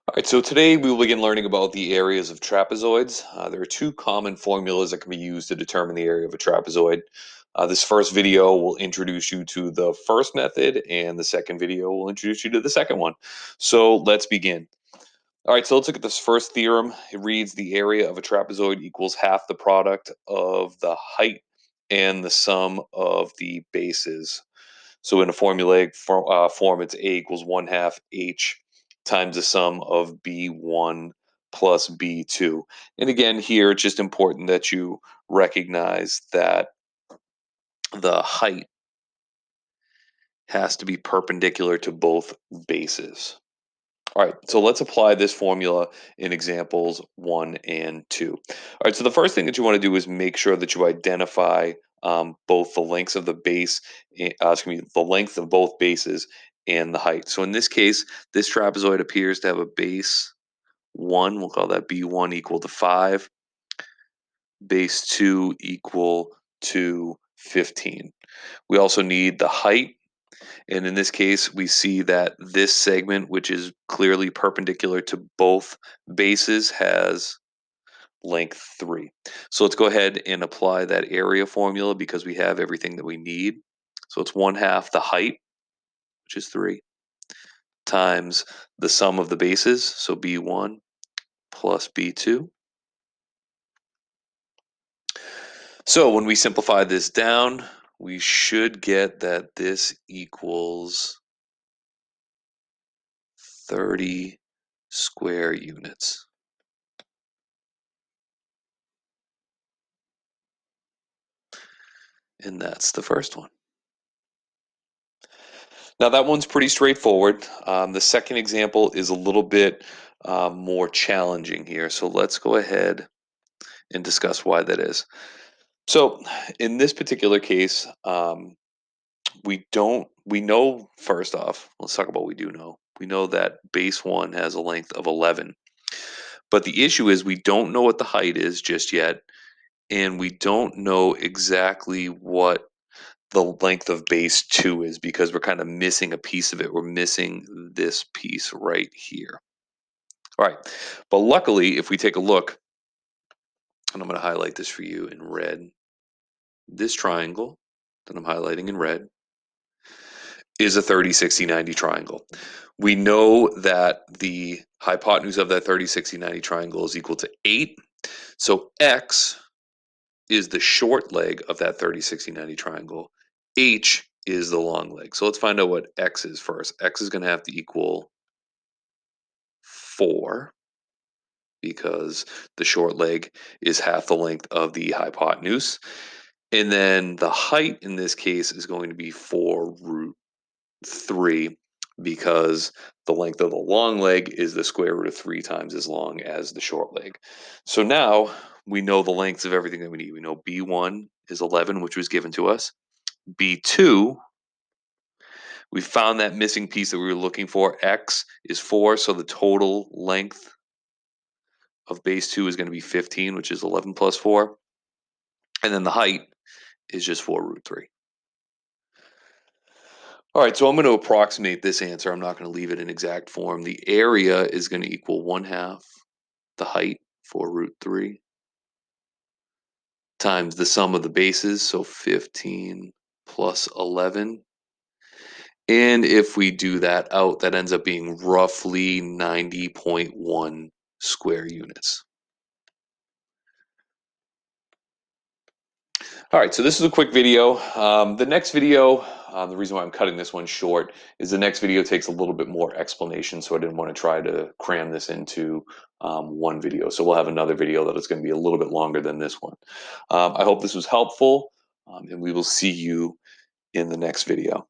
All right, so today we will begin learning about the areas of trapezoids. There are two common formulas that can be used to determine the area of a trapezoid. This first video will introduce you to the first method, and the second video will introduce you to the second one. So let's begin. All right, so let's look at this first theorem. It reads the area of a trapezoid equals half the product of the height and the sum of the bases. So in a formulaic form, it's A equals 1 half H times the sum of B1 plus B2. And again, here it's just important that you recognize that the height has to be perpendicular to both bases. All right, so let's apply this formula in examples 1 and 2. All right, so the first thing that you want to do is make sure that you identify both the lengths of the base, excuse me, the length of both bases and the height. So in this case, this trapezoid appears to have a base 1, we'll call that B1 equal to 5, base 2 equal to 15. We also need the height. And in this case, we see that this segment, which is clearly perpendicular to both bases, has length 3. So let's go ahead and apply that area formula because we have everything that we need. So it's 1 half the height, which is 3, times the sum of the bases, so B1 plus B2. So when we simplify this down, we should get that this equals 30 square units. And that's the first one. Now that one's pretty straightforward. The second example is a little bit more challenging here. So let's go ahead and discuss why that is. So in this particular case, we know first off, let's talk about what we do know. We know that base 1 has a length of 11. But the issue is we don't know what the height is just yet. And we don't know exactly what the length of base 2 is because we're kind of missing a piece of it. We're missing this piece right here. All right. But luckily, if we take a look, and I'm going to highlight this for you in red, this triangle that I'm highlighting in red is a 30, 60, 90 triangle. We know that the hypotenuse of that 30, 60, 90 triangle is equal to 8. So x is the short leg of that 30, 60, 90 triangle. H is the long leg. So let's find out what x is first. X is going to have to equal 4 because the short leg is half the length of the hypotenuse. And then the height in this case is going to be 4 root 3 because the length of the long leg is the square root of 3 times as long as the short leg. So now we know the lengths of everything that we need. We know B1 is 11, which was given to us. B2, we found that missing piece that we were looking for. X is 4, so the total length of base 2 is going to be 15, which is 11 plus 4. And then the height is just 4 root 3. All right, so I'm going to approximate this answer. I'm not going to leave it in exact form. The area is going to equal 1 half the height, 4 root 3, times the sum of the bases, so 15 plus 11. And if we do that out, that ends up being roughly 90.1 square units. All right, so this is a quick video. The next video, the reason why I'm cutting this one short is the next video takes a little bit more explanation, so I didn't want to try to cram this into one video. So we'll have another video that is going to be a little bit longer than this one. I hope this was helpful, and we will see you in the next video.